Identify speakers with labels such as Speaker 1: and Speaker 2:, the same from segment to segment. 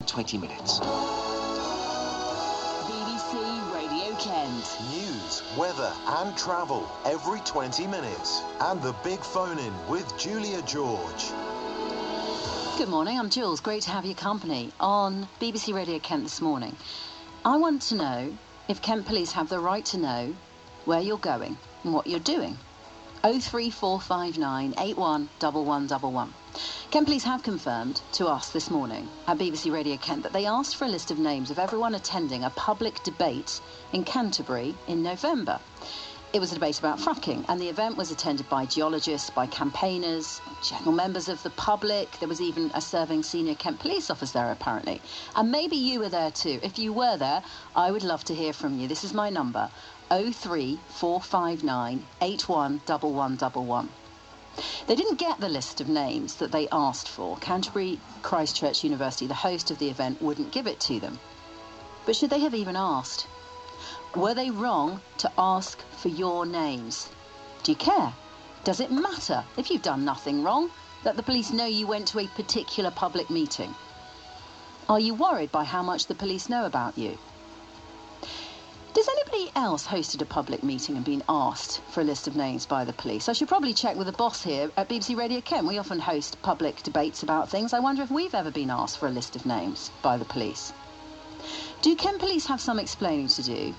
Speaker 1: 20 minutes.
Speaker 2: BBC Radio Kent.
Speaker 3: News, weather and travel every 20 minutes. And the big phone-in with Julia George.
Speaker 4: Good morning, I'm Jules. Great to have your company on BBC Radio Kent this morning. I want to know if Kent Police have the right to know where you're going and what you're doing. 03459 811111. Kent Police have confirmed to us this morning at BBC Radio Kent that they asked for a list of names of everyone attending a public debate in Canterbury in November. It was a debate about fracking, and the event was attended by geologists, by campaigners, general members of the public. There was even a serving senior Kent Police officer there, apparently. And maybe you were there too. If you were there, I would love to hear from you. This is my number, 03459 811111. They didn't get the list of names that they asked for. Canterbury Christchurch University, the host of the event, wouldn't give it to them. But should they have even asked? Were they wrong to ask for your names? Do you care? Does it matter, if you've done nothing wrong, that the police know you went to a particular public meeting? Are you worried by how much the police know about you? Does anybody else hosted a public meeting and been asked for a list of names by the police? I should probably check with the boss here at BBC Radio Kent. We often host public debates about things. I wonder if we've ever been asked for a list of names by the police. Do Kent Police have some explaining to do?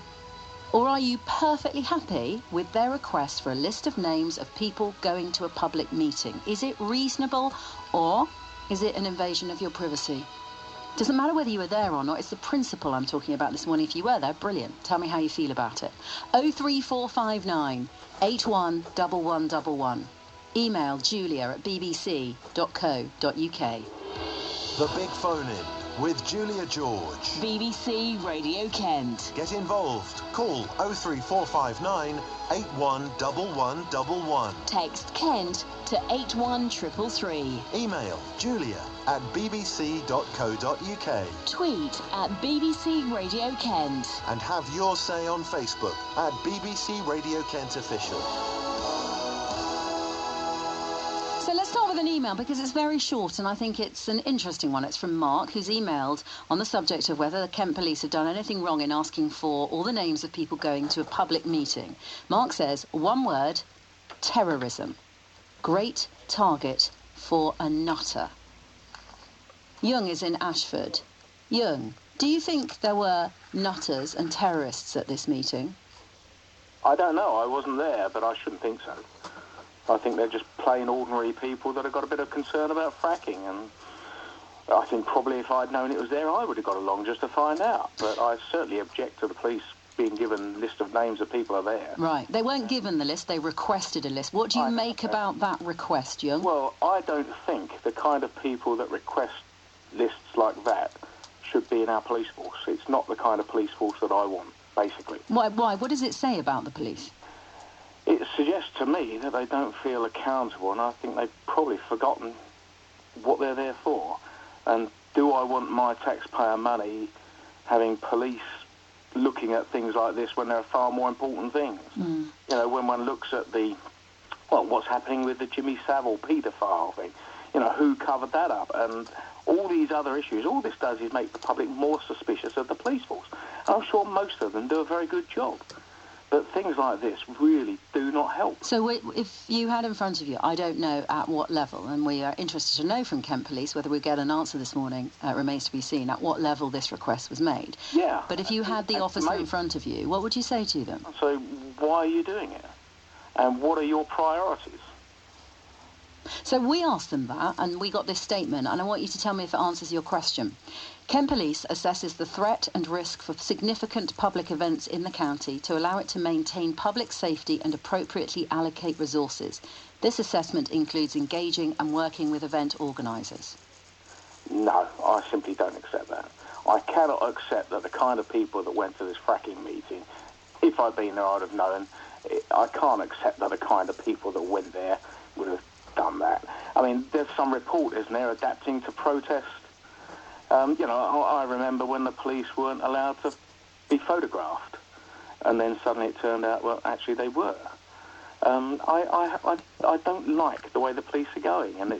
Speaker 4: Or are you perfectly happy with their request for a list of names of people going to a public meeting? Is it reasonable, or is it an invasion of your privacy? Doesn't matter whether you were there or not, it's the principle I'm talking about this morning. If you were there, brilliant. Tell me how you feel about it. 03459 811111. Email julia@bbc.co.uk.
Speaker 3: The big phone-in with Julia George.
Speaker 2: BBC Radio Kent.
Speaker 3: Get involved. Call 03459 811111.
Speaker 2: Text Kent to 81333.
Speaker 3: Email julia@bbc.co.uk.
Speaker 2: Tweet at BBC Radio Kent.
Speaker 3: And have your say on Facebook at BBC Radio Kent Official.
Speaker 4: So let's start with an email, because it's very short and I think it's an interesting one. It's from Mark, who's emailed on the subject of whether the Kent Police have done anything wrong in asking for all the names of people going to a public meeting. Mark says, one word, terrorism. Great target for a nutter. Young is in Ashford. Young, do you think there were nutters and terrorists at this meeting?
Speaker 5: I don't know. I wasn't there, but I shouldn't think so. I think they're just plain ordinary people that have got a bit of concern about fracking, and I think probably if I'd known it was there, I would have got along just to find out. But I certainly object to the police being given a list of names of people are there.
Speaker 4: Right. They weren't given the list, they requested a list. What do you make about that request, Young?
Speaker 5: Well, I don't think the kind of people that request lists like that should be in our police force. It's not the kind of police force that I want, basically.
Speaker 4: Why? What does it say about the police?
Speaker 5: It suggests to me that they don't feel accountable, and I think they've probably forgotten what they're there for. And do I want my taxpayer money having police looking at things like this when there are far more important things? You know, when one looks at what's happening with the Jimmy Savile paedophile thing, you know, who covered that up? And all these other issues, all this does is make the public more suspicious of the police force. And I'm sure most of them do a very good job. But things like this really do not help.
Speaker 4: So if you had in front of you, I don't know at what level, and we are interested to know from Kent Police, whether we get an answer this morning, remains to be seen, at what level this request was made.
Speaker 5: Yeah.
Speaker 4: But if you had the officer in front of you, what would you say to them?
Speaker 5: So why are you doing it? And what are your priorities?
Speaker 4: So we asked them that, and we got this statement, and I want you to tell me if it answers your question. Kent Police assesses the threat and risk for significant public events in the county to allow it to maintain public safety and appropriately allocate resources. This assessment includes engaging and working with event organisers.
Speaker 5: No, I simply don't accept that. I cannot accept that the kind of people that went to this fracking meeting, if I'd been there, I'd have known. I can't accept that the kind of people that went there would have done that. I mean, there's some report, isn't there, adapting to protest. You know, I remember when the police weren't allowed to be photographed, and then suddenly it turned out, well, actually they were. I don't like the way the police are going, and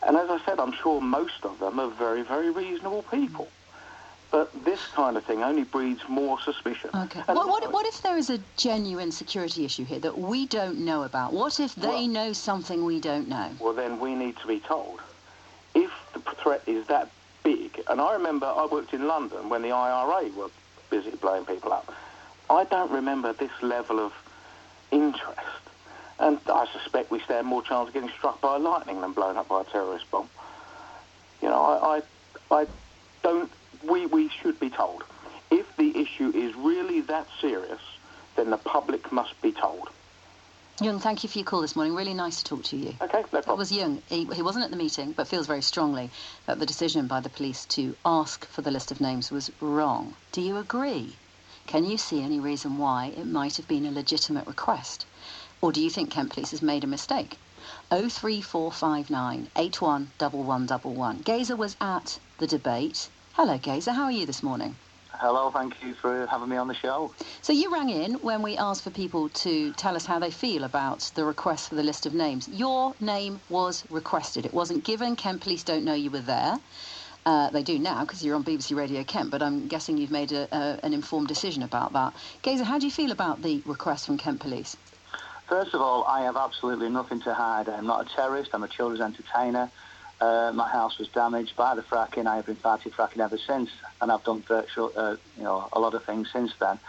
Speaker 5: And as I said, I'm sure most of them are very, very reasonable people. But this kind of thing only breeds more suspicion.
Speaker 4: Okay.
Speaker 5: And
Speaker 4: What if there is a genuine security issue here that we don't know about? What if they know something we don't know?
Speaker 5: Well, then we need to be told. If the threat is that big, and I remember I worked in London when the IRA were busy blowing people up. I don't remember this level of interest. And I suspect we stand more chance of getting struck by lightning than blown up by a terrorist bomb. You know, I don't... We should be told. If the issue is really that serious, then the public must be told.
Speaker 4: Young, thank you for your call this morning. Really nice to talk to you.
Speaker 5: Okay, no problem.
Speaker 4: It was Young. He wasn't at the meeting, but feels very strongly that the decision by the police to ask for the list of names was wrong. Do you agree? Can you see any reason why it might have been a legitimate request? Or do you think Kent Police has made a mistake? 03459 811111. Gazer was at the debate. Hello, Gazer. How are you this morning?
Speaker 1: Hello, thank you for having me on the show.
Speaker 4: So you rang in when we asked for people to tell us how they feel about the request for the list of names. Your name was requested. It wasn't given. Kent Police don't know you were there. They do now because you're on BBC Radio Kent, but I'm guessing you've made an informed decision about that. Gazer, how do you feel about the request from Kent Police?
Speaker 1: First of all, I have absolutely nothing to hide. I'm not a terrorist. I'm a children's entertainer. My house was damaged by the fracking. I have been fighting fracking ever since, and I've done a lot of things since then.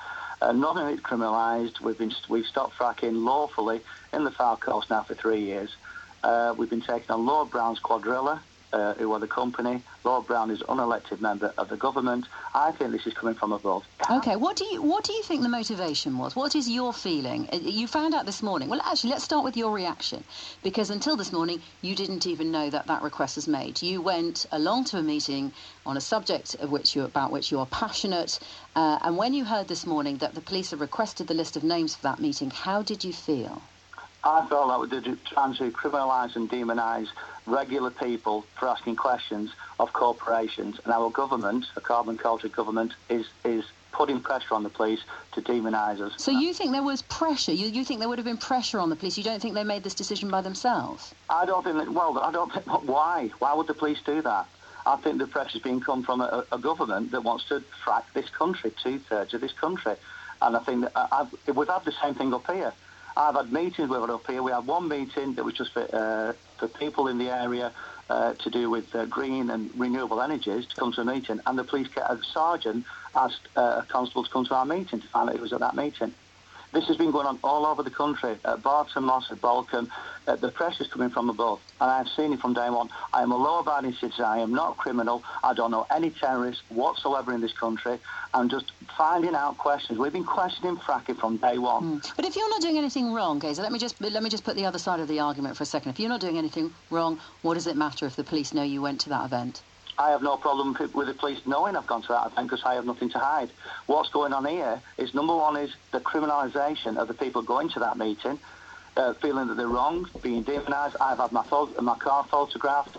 Speaker 1: None of it criminalised. We've stopped fracking lawfully in the Far Coast now for 3 years. We've been taking on Lord Brown's quadrilla, who are the company. Lord Brown is unelected member of the government. I think this is coming from above.
Speaker 4: Okay, what do you think the motivation was? What is your feeling? You found out this morning. Well, actually, let's start with your reaction, because until this morning, you didn't even know that request was made. You went along to a meeting on a subject about which you are passionate, and when you heard this morning that the police have requested the list of names for that meeting, how did you feel?
Speaker 1: I felt like we were trying to criminalise and demonise regular people for asking questions of corporations, and our government, a carbon culture government, is putting pressure on the police to demonise us.
Speaker 4: So you think there was pressure? You think there would have been pressure on the police? You don't think they made this decision by themselves?
Speaker 1: I don't think why? Why would the police do that? I think the pressure's been come from a government that wants to frack this country, 2/3 of this country. And I think that we've had the same thing up here. I've had meetings with it up here. We had one meeting that was just for people in the area to do with green and renewable energies to come to a meeting, and the police sergeant asked a constable to come to our meeting to find out who was at that meeting. This has been going on all over the country, at Barton Moss, at Balcombe. The pressure's coming from above, and I've seen it from day one. I am a law-abiding citizen. I am not a criminal. I don't know any terrorists whatsoever in this country. I'm just finding out questions. We've been questioning fracking from day one.
Speaker 4: But if you're not doing anything wrong, Gazer, let me just put the other side of the argument for a second. If you're not doing anything wrong, what does it matter if the police know you went to that event?
Speaker 1: I have no problem with the police knowing I've gone to that event because I have nothing to hide. What's going on here is, number one, is the criminalisation of the people going to that meeting, feeling that they're wrong, being demonised. I've had my car photographed.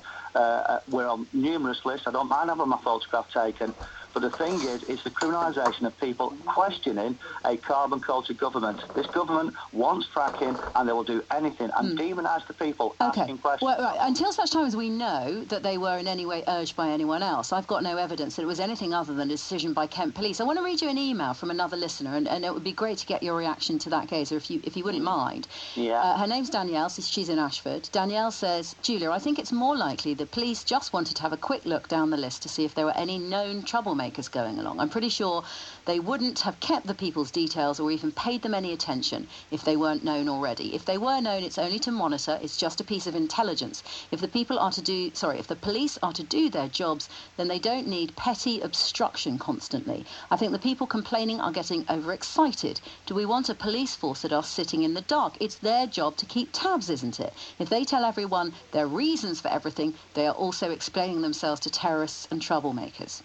Speaker 1: We're on numerous lists. I don't mind having my photograph taken. But the thing is, it's the criminalisation of people questioning a carbon culture government. This government wants fracking, and they will do anything and demonise the people asking questions.
Speaker 4: Well, right. Until such time as we know that they were in any way urged by anyone else, I've got no evidence that it was anything other than a decision by Kent Police. I want to read you an email from another listener, and it would be great to get your reaction to that, Gazer, if you wouldn't mind.
Speaker 1: Yeah.
Speaker 4: Her name's Danielle. She's in Ashford. Danielle says, Julia, I think it's more likely the police just wanted to have a quick look down the list to see if there were any known troublemakers going along. I'm pretty sure they wouldn't have kept the people's details or even paid them any attention if they weren't known already. If they were known, it's only to monitor. It's just a piece of intelligence. If the police are to do their jobs, then they don't need petty obstruction constantly. I think the people complaining are getting overexcited. Do we want a police force that are sitting in the dark? It's their job to keep tabs, isn't it? If they tell everyone their reasons for everything, they are also explaining themselves to terrorists and troublemakers.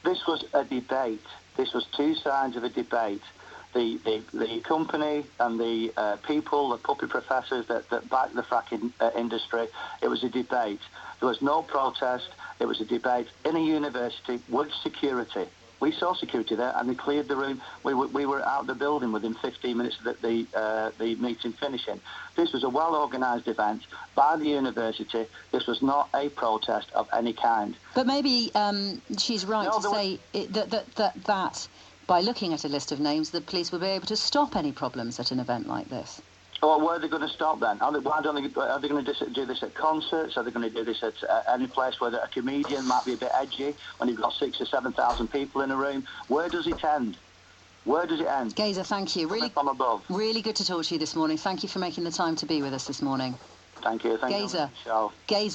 Speaker 1: This was a debate. This was two sides of a debate. The company and the people, the puppet professors that backed the fracking industry, it was a debate. There was no protest. It was a debate in a university with security. We saw security there, and they cleared the room. We were out of the building within 15 minutes of the meeting finishing. This was a well-organised event by the university. This was not a protest of any kind.
Speaker 4: But maybe she's right to say that by looking at a list of names, the police will be able to stop any problems at an event like this.
Speaker 1: Well, where are they going to stop then? Are they going to do this at concerts? Are they going to do this at any place where a comedian might be a bit edgy when you've got 6,000 or 7,000 people in a room? Where does it end? Where does it end?
Speaker 4: Gazer, thank you. Really,
Speaker 1: from above.
Speaker 4: Really good to talk to you this morning. Thank you for making the time to be with us this morning.
Speaker 1: Thank you.
Speaker 4: Gazer,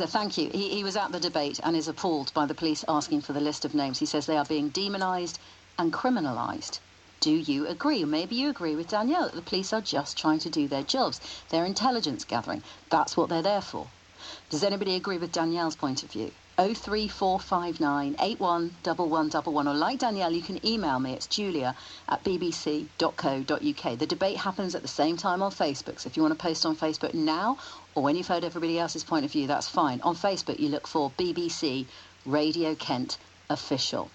Speaker 4: thank you. He was at the debate and is appalled by the police asking for the list of names. He says they are being demonised and criminalised. Do you agree? Maybe you agree with Danielle that the police are just trying to do their jobs. They're intelligence gathering. That's what they're there for. Does anybody agree with Danielle's point of view? 03459 811111, or like Danielle, you can email me. It's julia@bbc.co.uk. The debate happens at the same time on Facebook, so if you want to post on Facebook now or when you've heard everybody else's point of view, that's fine. On Facebook, you look for BBC Radio Kent Official.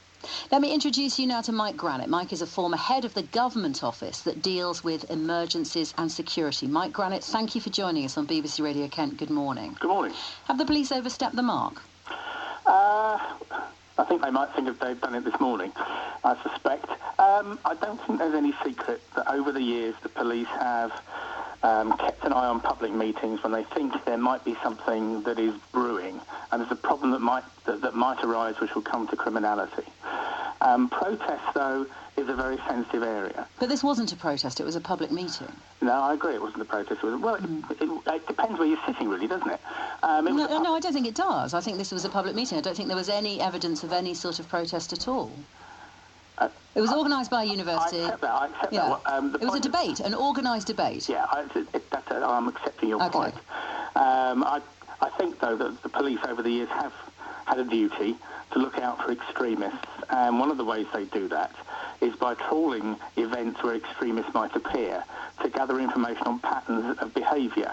Speaker 4: Let me introduce you now to Mike Grannett. Mike is a former head of the government office that deals with emergencies and security. Mike Grannett, thank you for joining us on BBC Radio Kent. Good morning.
Speaker 5: Good morning.
Speaker 4: Have the police overstepped the mark?
Speaker 5: I think they might think they've done it this morning, I suspect. I don't think there's any secret that over the years the police have kept an eye on public meetings when they think there might be something that is brewing and there's a problem that might arise which will come to criminality. Protest, though, is a very sensitive area.
Speaker 4: But this wasn't a protest, it was a public meeting.
Speaker 5: No, I agree, it wasn't a protest. It depends where you're sitting, really, doesn't it?
Speaker 4: No, I don't think it does. I think this was a public meeting. I don't think there was any evidence of any sort of protest at all. It was organised by a university.
Speaker 5: I accept that.
Speaker 4: It was a debate, an organised debate.
Speaker 5: Yeah, I'm accepting your point. I think, though, that the police over the years have had a duty to look out for extremists, and one of the ways they do that is by trawling events where extremists might appear to gather information on patterns of behaviour.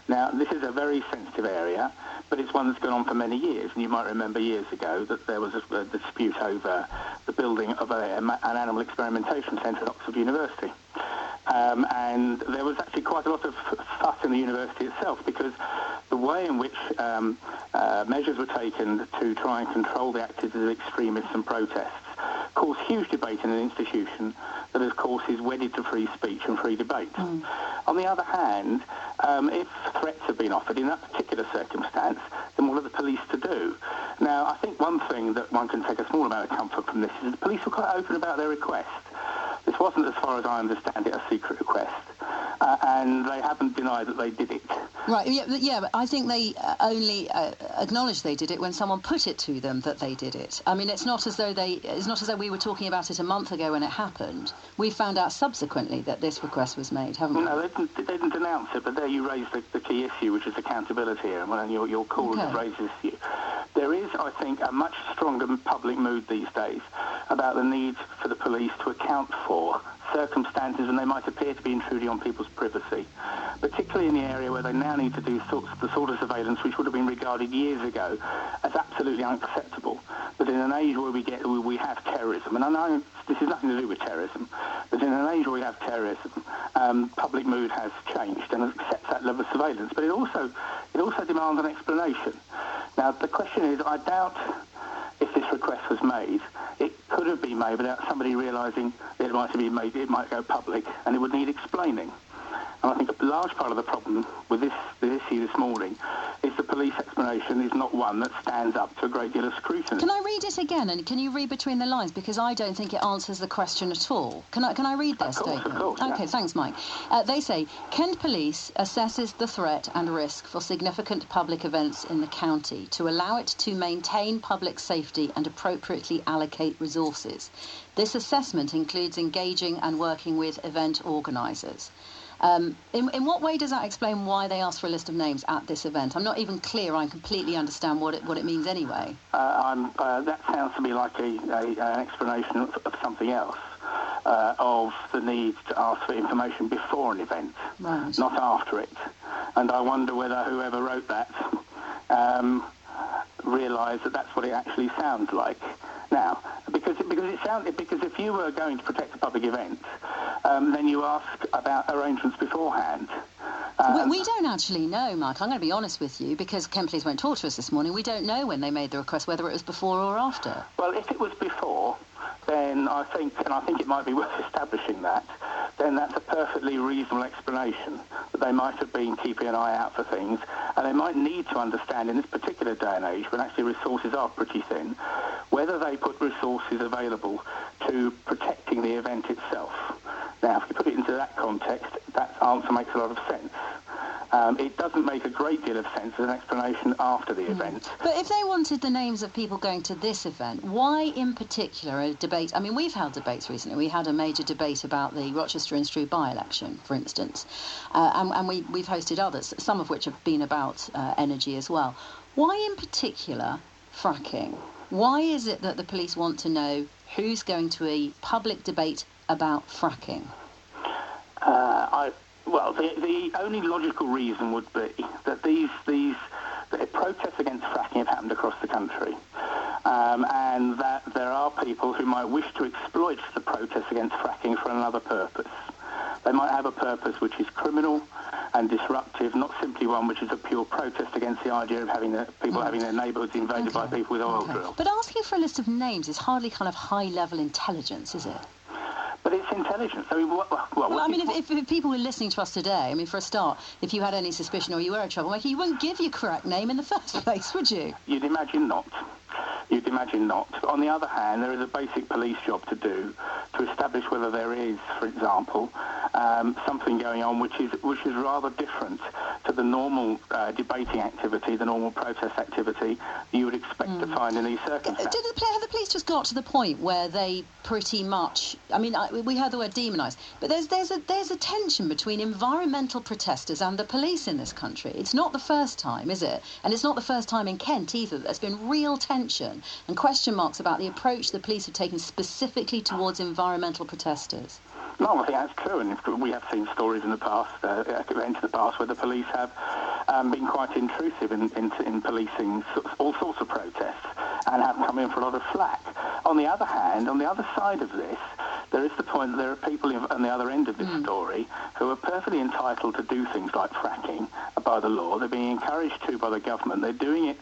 Speaker 5: Now, this is a very sensitive area, but it's one that's gone on for many years, and you might remember years ago that there was a dispute over the building of an animal experimentation centre at Oxford University. And there was actually quite a lot of fuss in the university itself because the way in which measures were taken to try and control the activities of extremists and protests caused huge debate in an institution that, of course, is wedded to free speech and free debate. On the other hand, if threats have been offered in that particular circumstance, then what are the police to do? Now, I think one thing that one can take a small amount of comfort from this is the police were quite open about their request. This wasn't, as far as I understand it, a secret request, and they haven't denied that they did it.
Speaker 4: Right, yeah, but I think they only acknowledged they did it when someone put it to them that they did it. I mean, it's not as though we were talking about it a month ago when it happened. We found out subsequently that this request was made, haven't we?
Speaker 5: No, they didn't announce it, but there you raised the key issue, which is accountability, and your call to raise this issue. There is, I think, a much stronger public mood these days about the need for the police to account for circumstances when they might appear to be intruding on people's privacy, particularly in the area where they now need to do the sort of surveillance which would have been regarded years ago as absolutely unacceptable. But in an age where we have terrorism, and I know this has nothing to do with terrorism, but in an age where we have terrorism, public mood has changed and accepts that level of surveillance. But it also demands an explanation. Now, the question is, I doubt if this request was made, it could have been made without somebody realising it might have been made, it might go public, and it would need explaining. And I think a large part of the problem with this issue this morning is the police explanation is not one that stands up to a great deal of scrutiny.
Speaker 4: Can I read it again, and can you read between the lines, because I don't think it answers the question at all. Can I read their statement?
Speaker 5: Of course,
Speaker 4: okay, thanks, Mike. They say, Kent Police assesses the threat and risk for significant public events in the county to allow it to maintain public safety and appropriately allocate resources. This assessment includes engaging and working with event organisers. In what way does that explain why they asked for a list of names at this event? I'm not even clear I completely understand what it means anyway.
Speaker 5: That sounds to me like an explanation of something else, of the need to ask for information before an event,
Speaker 4: right,
Speaker 5: not after it. And I wonder whether whoever wrote that realised that that's what it actually sounds like. Now, because if you were going to protect a public event, then you ask about arrangements beforehand.
Speaker 4: We don't actually know, Mike. I'm going to be honest with you, because Ken Police won't talk to us this morning. We don't know when they made the request, whether it was before or after.
Speaker 5: Well, if it was before, then I think it might be worth establishing that, then that's a perfectly reasonable explanation, that they might have been keeping an eye out for things, and they might need to understand in this particular day and age, when actually resources are pretty thin, whether they put resources available to protecting the event itself. Now, if you put it into that context, that answer makes a lot of sense. It doesn't make a great deal of sense as an explanation after the event.
Speaker 4: But if they wanted the names of people going to this event, why in particular a debate? I mean, we've held debates recently. We had a major debate about the Rochester and Strew by-election, for instance, and we've hosted others, some of which have been about energy as well. Why in particular fracking? Why is it that the police want to know who's going to a public debate about fracking?
Speaker 5: Well, the only logical reason would be that these protests against fracking have happened across the country, and that there are people who might wish to exploit the protests against fracking for another purpose. They might have a purpose which is criminal and disruptive, not simply one which is a pure protest against the idea of having having their neighbourhoods invaded by people with oil drills.
Speaker 4: But asking for a list of names is hardly kind of high-level intelligence, is it?
Speaker 5: But it's intelligence. I mean,
Speaker 4: if people were listening to us today, I mean, for a start, if you had any suspicion or you were a troublemaker, you wouldn't give your correct name in the first place, would you?
Speaker 5: You'd imagine not. You'd imagine not. But on the other hand, there is a basic police job to do to establish whether there is, for example, something going on which is rather different to the normal debating activity, the normal protest activity you would expect to find in these circumstances.
Speaker 4: Have the police just got to the point where they pretty much? I mean, we heard the word demonised, but there's a tension between environmental protesters and the police in this country. It's not the first time, is it? And it's not the first time in Kent either. There's been real tension and question marks about the approach the police have taken specifically towards environmental protesters.
Speaker 5: No, I think that's true, and we have seen stories in the past, events in the past, where the police have been quite intrusive in policing all sorts of protests and have come in for a lot of flack. On the other hand, on the other side of this, there is the point that there are people on the other end of this story who are perfectly entitled to do things like fracking by the law. They're being encouraged to by the government. They're doing it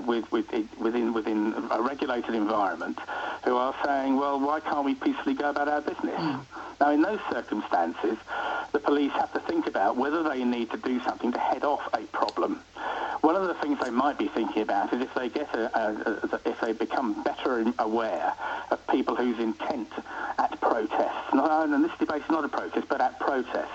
Speaker 5: within a regulated environment, who are saying, well, why can't we peacefully go about our business? Now, in those circumstances, the police have to think about whether they need to do something to head off a problem. One of the things they might be thinking about is if they if they become better aware of people whose intent at protests, and this debate is not a protest, but at protests,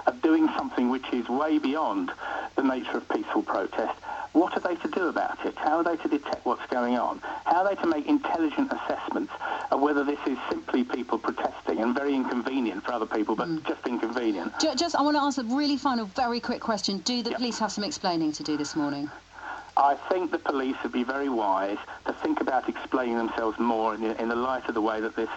Speaker 5: of doing something which is way beyond the nature of peaceful protest. What are they to do about it? How are they to detect what's going on? How are they to make intelligent assessments of whether this is simply people protesting and very inconvenient for other people, but just inconvenient?
Speaker 4: I want to ask a really final, very quick question. Do the police have some explaining to do this morning?
Speaker 5: I think the police would be very wise to think about explaining themselves more in the light of the way that this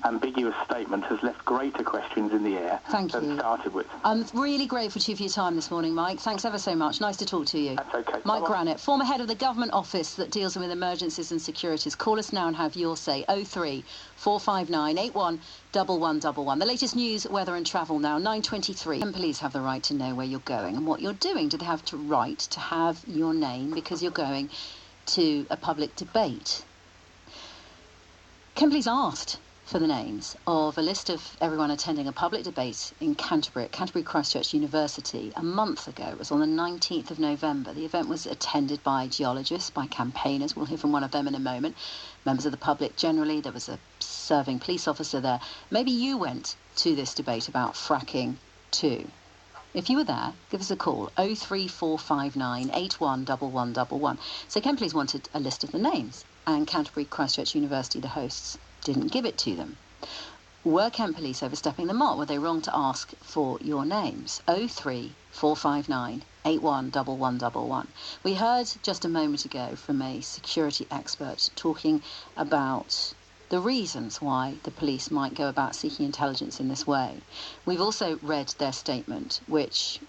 Speaker 5: ambiguous statement has left greater questions in the air than it started with.
Speaker 4: I'm really grateful to you for your time this morning, Mike. Thanks ever so much. Nice to talk to you.
Speaker 5: That's okay.
Speaker 4: Mike Granite, former head of the government office that deals with emergencies and securities. Call us now and have your say. 03 459 81 1111. The latest news, weather and travel now, 9:23. And police have the right to know where you're going and what you're doing. Do they have the right to have your name because you're going to a public debate? Ken Police asked for the names of a list of everyone attending a public debate in Canterbury at Canterbury Christ Church University a month ago. It was on the 19th of November. The event was attended by geologists, by campaigners. We'll hear from one of them in a moment. Members of the public generally. There was a serving police officer there. Maybe you went to this debate about fracking too. If you were there, give us a call, 03459 811111. So Ken Police wanted a list of the names, and Canterbury Christ Church University, the hosts, didn't give it to them. Were Kent Police overstepping the mark? Were they wrong to ask for your names? 03459 811111. We heard just a moment ago from a security expert talking about the reasons why the police might go about seeking intelligence in this way. We've also read their statement, which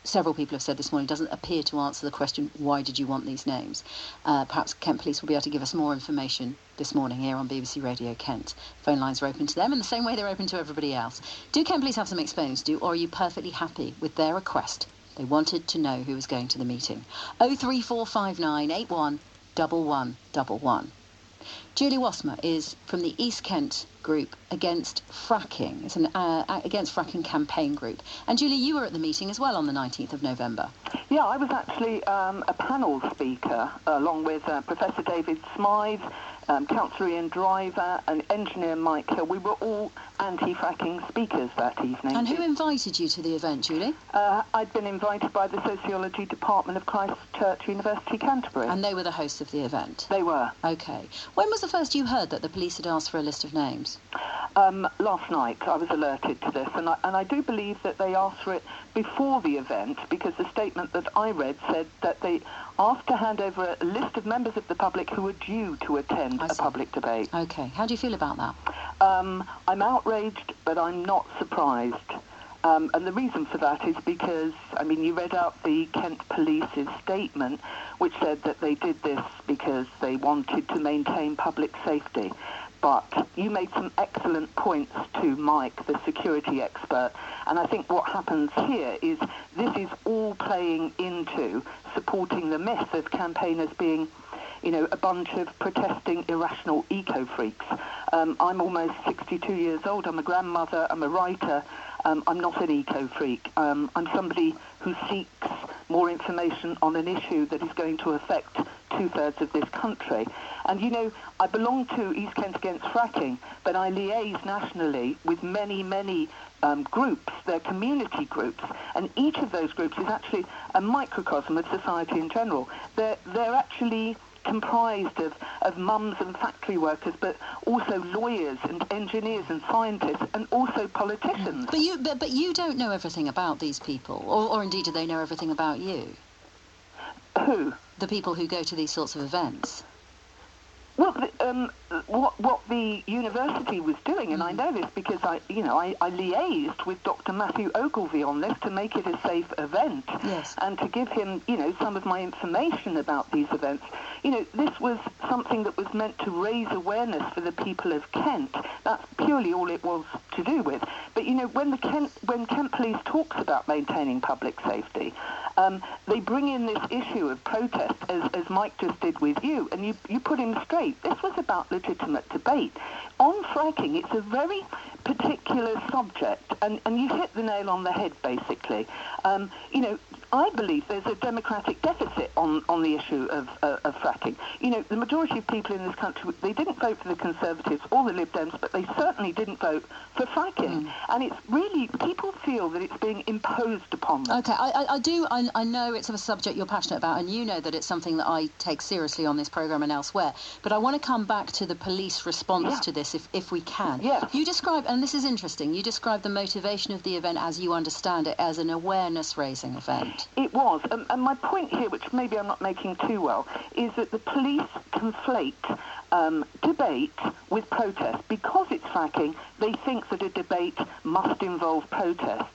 Speaker 4: several people have said this morning, doesn't appear to answer the question, why did you want these names? Perhaps Kent Police will be able to give us more information this morning here on BBC Radio Kent. Phone lines are open to them in the same way they're open to everybody else. Do Kent Police have some explaining to do, or are you perfectly happy with their request? They wanted to know who was going to the meeting. 03459 81 1111. Julie Wassmer is from the East Kent group Against Fracking. It's an Against Fracking campaign group. And Julie, you were at the meeting as well on the 19th of November.
Speaker 6: Yeah, I was actually a panel speaker along with Professor David Smythe, Councillor Ian Driver and Engineer Mike Hill. We were all anti-fracking speakers that evening.
Speaker 4: And who invited you to the event, Julie?
Speaker 6: I'd been invited by the Sociology Department of Christ Church, University, Canterbury.
Speaker 4: And they were the hosts of the event?
Speaker 6: They were.
Speaker 4: OK. When was the first you heard that the police had asked for a list of names?
Speaker 6: Last night I was alerted to this, and I do believe that they asked for it before the event, because the statement that I read said that they asked to hand over a list of members of the public who were due to attend a public debate.
Speaker 4: OK. How do you feel about that?
Speaker 6: I'm outraged, but I'm not surprised. And the reason for that is because, I mean, you read out the Kent Police's statement, which said that they did this because they wanted to maintain public safety. But you made some excellent points to Mike, the security expert, and I think what happens here is this is all playing into supporting the myth of campaigners being, you know, a bunch of protesting irrational eco-freaks. I'm almost 62 years old. I'm a grandmother. I'm a writer. I'm not an eco-freak. I'm somebody who seeks more information on an issue that is going to affect two-thirds of this country. And, you know, I belong to East Kent Against Fracking, but I liaise nationally with many, many groups. They're community groups, and each of those groups is actually a microcosm of society in general. They're actually comprised of mums and factory workers, but also lawyers and engineers and scientists, and also politicians.
Speaker 4: But you don't know everything about these people, or indeed do they know everything about you?
Speaker 6: Who?
Speaker 4: The people who go to these sorts of events.
Speaker 6: Well, what the university was doing, and I know this because I liaised with Dr. Matthew Ogilvie on this to make it a safe event,
Speaker 4: yes,
Speaker 6: and to give him, you know, some of my information about these events. You know, this was something that was meant to raise awareness for the people of Kent. That's purely all it was to do with. But you know, when Kent Police talks about maintaining public safety, they bring in this issue of protest, as Mike just did with you, and you put him straight. This was about legitimate debate. On fracking, it's a very particular subject, and you hit the nail on the head, basically. You know, I believe there's a democratic deficit on the issue of fracking. You know, the majority of people in this country, they didn't vote for the Conservatives or the Lib Dems, but they certainly didn't vote for fracking. And it's really, people feel that it's being imposed upon them.
Speaker 4: OK, I know it's a subject you're passionate about, and you know that it's something that I take seriously on this programme and elsewhere, but I want to come back to the police response to this, if we can.
Speaker 6: Yeah.
Speaker 4: You describe, and this is interesting, you describe the motivation of the event as you understand it as an awareness-raising event.
Speaker 6: It was, and my point here, which maybe I'm not making too well, is that the police conflate debate with protest. Because it's fracking, they think that a debate must involve protest.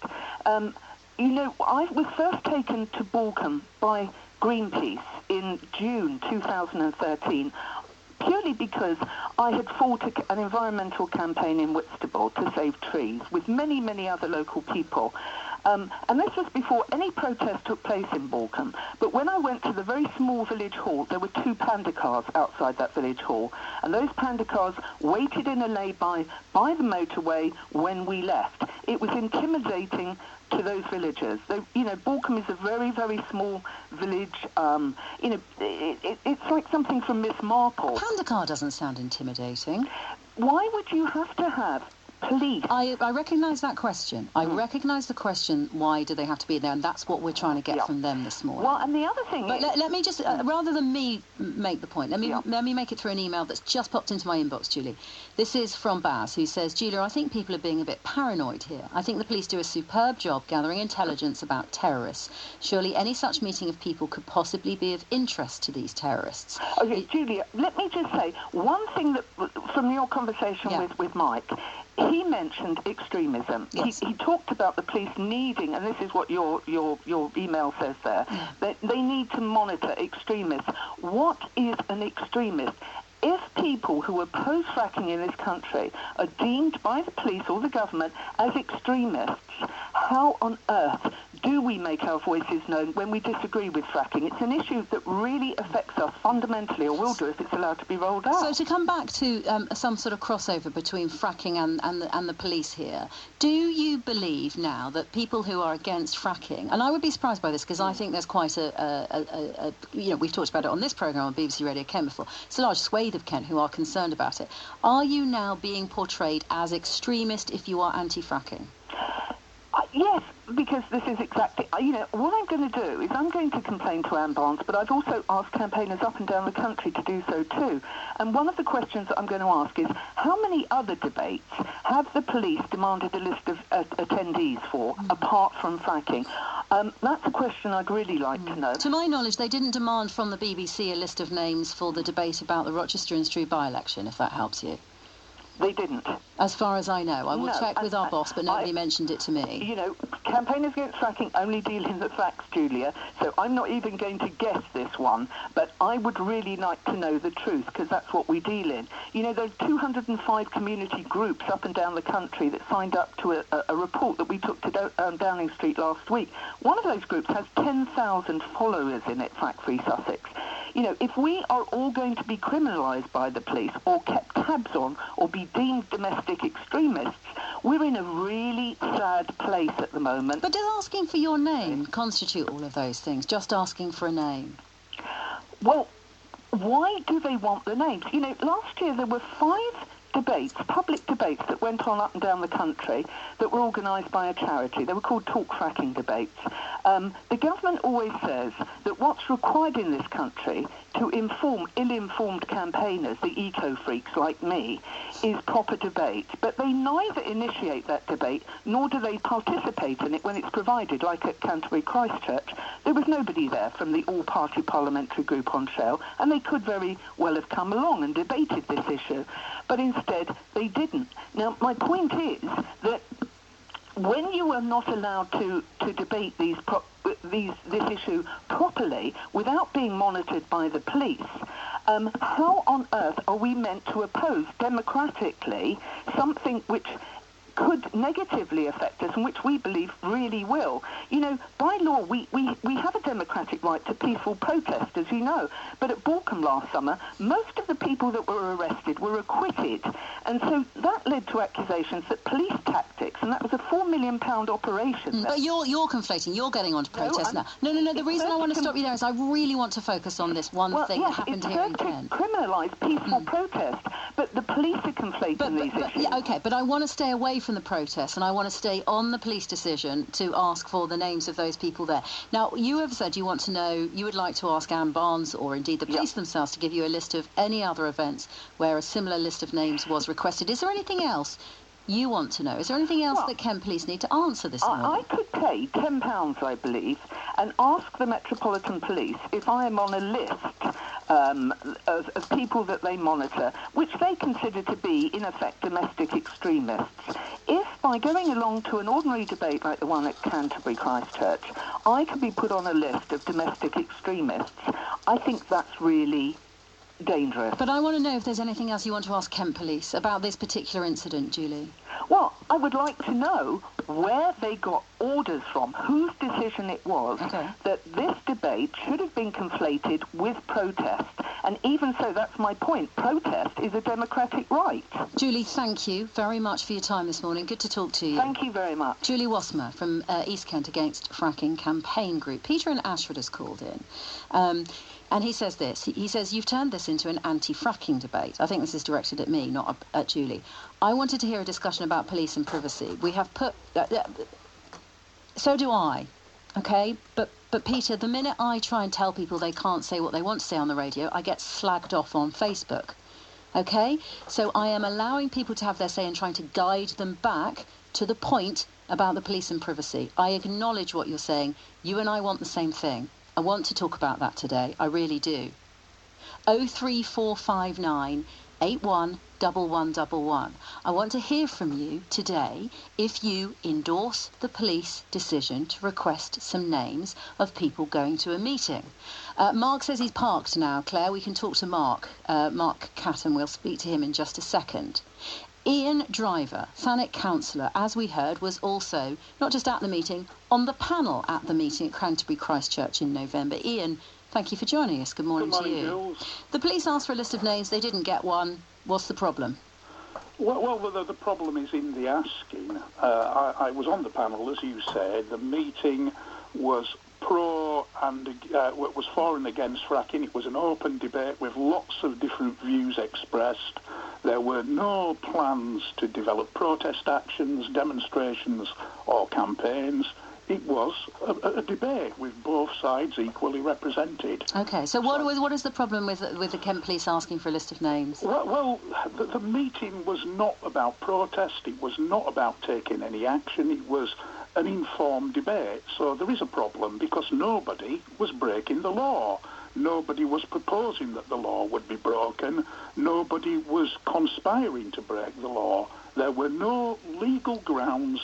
Speaker 6: You know, I was first taken to Balcombe by Greenpeace in June 2013, purely because I had fought an environmental campaign in Whitstable to save trees with many, many other local people. And this was before any protest took place in Balcombe. But when I went to the very small village hall, there were 2 panda cars outside that village hall. And those panda cars waited in a lay-by by the motorway when we left. It was intimidating to those villagers. You know, Balcombe is a very, very small village. You know, it's like something from Miss Marple.
Speaker 4: Panda car doesn't sound intimidating.
Speaker 6: Why would you have to have police?
Speaker 4: I recognise that question. I recognise the question, why do they have to be there? And that's what we're trying to get from them this morning.
Speaker 6: Well, and the other thing
Speaker 4: is... Let me just, rather than me make the point, let me make it through an email that's just popped into my inbox, Julie. This is from Baz, who says, Julia, I think people are being a bit paranoid here. I think the police do a superb job gathering intelligence about terrorists. Surely any such meeting of people could possibly be of interest to these terrorists.
Speaker 6: Okay, Julia, let me just say, one thing that, from your conversation with Mike, he mentioned extremism.
Speaker 4: Yes.
Speaker 6: He talked about the police needing, and this is what your email says there, that they need to monitor extremists. What is an extremist? If people who oppose fracking in this country are deemed by the police or the government as extremists, how on earth do we make our voices known when we disagree with fracking? It's an issue that really affects us fundamentally, or will do if it's allowed to be rolled out.
Speaker 4: So to come back to some sort of crossover between fracking and the police here, do you believe now that people who are against fracking, and I would be surprised by this because I think there's quite a we've talked about it on this programme on BBC Radio Kent before, it's a large swathe of Kent who are concerned about it. Are you now being portrayed as extremist if you are anti-fracking?
Speaker 6: Yes, because this is exactly, what I'm going to do is I'm going to complain to Anne Barnes, but I've also asked campaigners up and down the country to do so too. And one of the questions that I'm going to ask is, how many other debates have the police demanded a list of attendees for, apart from fracking? That's a question I'd really like to know.
Speaker 4: To my knowledge, they didn't demand from the BBC a list of names for the debate about the Rochester and Strew by-election, if that helps you.
Speaker 6: They didn't.
Speaker 4: As far as I know. I will check with our boss, but nobody mentioned it to me.
Speaker 6: Campaigners against fracking only deal in the facts, Julia, so I'm not even going to guess this one, but I would really like to know the truth, because that's what we deal in. There are 205 community groups up and down the country that signed up to a report that we took to Downing Street last week. One of those groups has 10,000 followers in it, Frack Free Sussex. If we are all going to be criminalised by the police or kept tabs on or be deemed domestic extremists, we're in a really sad place at the moment.
Speaker 4: But does asking for your name constitute all of those things? Just asking for a name?
Speaker 6: Well, why do they want the names? Last year there were 5 debates, public debates that went on up and down the country that were organised by a charity. They were called Talk Fracking debates. The government always says that what's required in this country to inform ill-informed campaigners, the eco-freaks like me, is proper debate. But they neither initiate that debate nor do they participate in it when it's provided, like at Canterbury Christchurch. There was nobody there from the all-party parliamentary group on Shell, and they could very well have come along and debated this issue. But instead, they didn't. Now, my point is that when you are not allowed to debate this issue properly without being monitored by the police, how on earth are we meant to oppose democratically something which could negatively affect us and which we believe really will? By law, we have a democratic right to peaceful protest, as you know. But at Borkham last summer, most of the people that were arrested were acquitted. And so that led to accusations that police tactics, and that was a £4 million operation.
Speaker 4: But you're conflating. You're getting on to protest now. No. The reason I want to stop you there is I really want to focus on this one thing that happened here in Kent.
Speaker 6: It's criminalise peaceful protest, but the police are conflating these issues.
Speaker 4: Yeah, okay, but I want to stay away from the protest, and I want to stay on the police decision to ask for the names of those people there. Now, you have said you want to know, you would like to ask Anne Barnes, or indeed the police themselves, to give you a list of any other events where a similar list of names was requested. Is there anything else you want to know? Is there anything else that Kent Police need to answer this morning?
Speaker 6: I could pay £10, I believe, and ask the Metropolitan Police if I am on a list of people that they monitor, which they consider to be, in effect, domestic extremists. If, by going along to an ordinary debate like the one at Canterbury Christchurch, I could be put on a list of domestic extremists, I think that's really dangerous.
Speaker 4: But I want to know if there's anything else you want to ask Kent Police about this particular incident, Julie.
Speaker 6: Well, I would like to know where they got orders from, whose decision it was that this debate should have been conflated with protest. And even so, that's my point. Protest is a democratic right.
Speaker 4: Julie, thank you very much for your time this morning. Good to talk to you.
Speaker 6: Thank you very much.
Speaker 4: Julie Wassmer from East Kent Against Fracking Campaign Group. Peter in Ashford has called in. And he says this. He says, you've turned this into an anti-fracking debate. I think this is directed at me, not at Julie. I wanted to hear a discussion about police and privacy. We have put... so do I, OK? But Peter, the minute I try and tell people they can't say what they want to say on the radio, I get slagged off on Facebook. OK? So I am allowing people to have their say and trying to guide them back to the point about the police and privacy. I acknowledge what you're saying. You and I want the same thing. I want to talk about that today. I really do. 03459 811111. I want to hear from you today if you endorse the police decision to request some names of people going to a meeting. Mark says he's parked now. Claire, we can talk to Mark. Mark Catton, we'll speak to him in just a second. Ian Driver, Thanet councillor, as we heard, was also not just at the meeting, on the panel at the meeting at Canterbury Christchurch in November. Ian, thank you for joining us. Good morning, to you.
Speaker 7: Jules.
Speaker 4: The police asked for a list of names. They didn't get one. What's the problem?
Speaker 7: Well, the problem is in the asking. I was on the panel, as you said. The meeting was was for and against fracking. It was an open debate with lots of different views expressed. There were no plans to develop protest actions, demonstrations or campaigns. It was a debate with both sides equally represented.
Speaker 4: OK, so what is the problem with the Kent Police asking for a list of names?
Speaker 7: Well, the meeting was not about protest. It was not about taking any action. It was an informed debate. So there is a problem because nobody was breaking the law. Nobody was proposing that the law would be broken. Nobody was conspiring to break the law. There were no legal grounds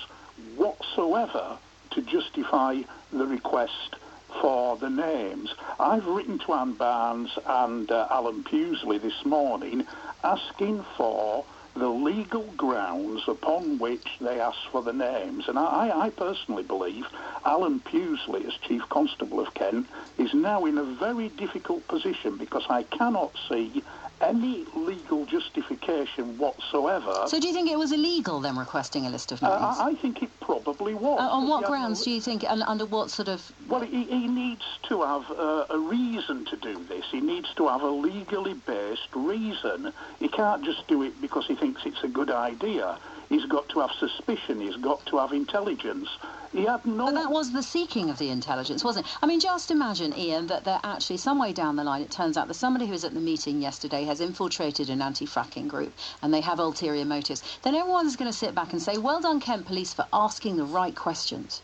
Speaker 7: whatsoever to justify the request for the names. I've written to Anne Barnes and Alan Pewsley this morning asking for the legal grounds upon which they asked for the names. And I personally believe Alan Pewsley, as Chief Constable of Kent, is now in a very difficult position because I cannot see any legal justification whatsoever.
Speaker 4: So do you think it was illegal, then, requesting a list of names?
Speaker 7: I think it probably was.
Speaker 4: On what grounds do you think, and under what sort of...
Speaker 7: Well, he needs to have a reason to do this. He needs to have a legally based reason. He can't just do it because he thinks it's a good idea. He's got to have suspicion. He's got to have intelligence. He had no...
Speaker 4: But that was the seeking of the intelligence, wasn't it? I mean, just imagine, Ian, that they're actually some way down the line, it turns out that somebody who was at the meeting yesterday has infiltrated an anti-fracking group and they have ulterior motives. Then everyone's going to sit back and say, well done, Kent Police, for asking the right questions.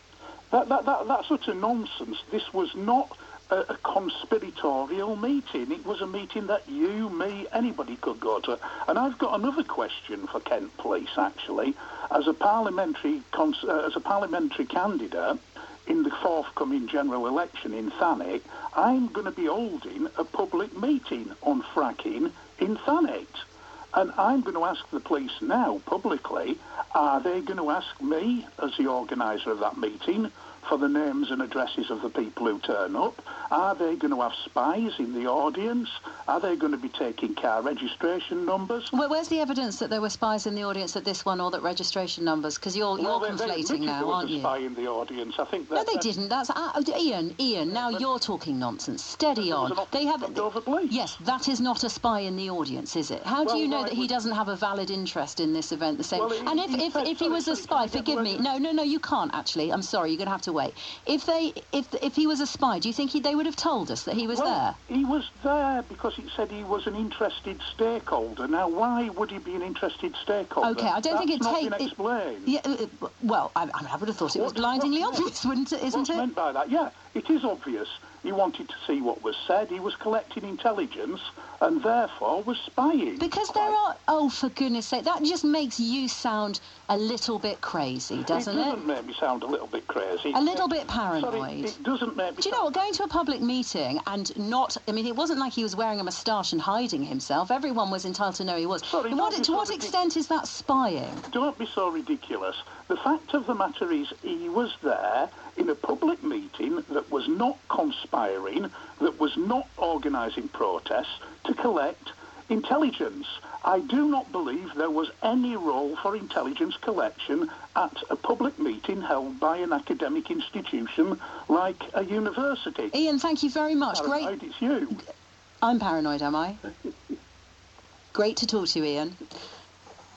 Speaker 7: That's utter nonsense. This was not a conspiratorial meeting. It was a meeting that you, me, anybody could go to. And I've got another question for Kent Police, actually. As a parliamentary candidate in the forthcoming general election in Thanet, I'm going to be holding a public meeting on fracking in Thanet. And I'm going to ask the police now, publicly, are they going to ask me, as the organiser of that meeting, for the names and addresses of the people who turn up? Are they going to have spies in the audience? Are they going to be taking car registration numbers?
Speaker 4: Well, where's the evidence that there were spies in the audience at this one, or that registration numbers? Because you're conflating now, aren't you?
Speaker 7: There was a spy in the audience. I think that...
Speaker 4: No, they didn't. That's Ian. Now you're talking nonsense. Steady on. They have. Yes, that is not a spy in the audience, is it? How do you know that he doesn't have a valid interest in this event? The same.
Speaker 7: Well,
Speaker 4: and if he was a spy, forgive me. No, you can't actually. I'm sorry. You're going to have to wait. If he was a spy, do you think they would have told us that he was there?
Speaker 7: He was there because it said he was an interested stakeholder. Now, why would he be an interested stakeholder?
Speaker 4: Okay, I don't think
Speaker 7: it's not been explained.
Speaker 4: Yeah, well, I would have thought it was blindingly obvious, wouldn't it? Isn't
Speaker 7: What's
Speaker 4: it?
Speaker 7: meant by that? Yeah, it is obvious. He wanted to see what was said. He was collecting intelligence and therefore was spying.
Speaker 4: Because there are... Oh, for goodness sake, that just makes you sound a little bit crazy, doesn't it?
Speaker 7: It doesn't make me sound a little bit crazy.
Speaker 4: A little bit paranoid.
Speaker 7: Sorry, it doesn't make me...
Speaker 4: Do you know what? Going to a public meeting and not... I mean, it wasn't like he was wearing a moustache and hiding himself. Everyone was entitled to know he was.
Speaker 7: Sorry,
Speaker 4: to what extent is that spying?
Speaker 7: Don't be so ridiculous. The fact of the matter is he was there in a public meeting that was not conspiring, that was not organising protests, to collect intelligence. I do not believe there was any role for intelligence collection at a public meeting held by an academic institution like a university.
Speaker 4: Ian, thank you very much.
Speaker 7: Paranoid,
Speaker 4: Great.
Speaker 7: It's you.
Speaker 4: I'm paranoid, am I? Great to talk to you, Ian.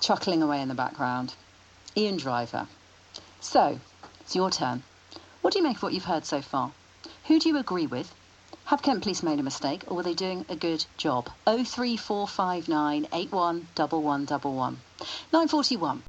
Speaker 4: Chuckling away in the background. Ian Driver. So, it's your turn. What do you make of what you've heard so far? Who do you agree with? Have Kent Police made a mistake, or were they doing a good job? 03459 811111. 9:41.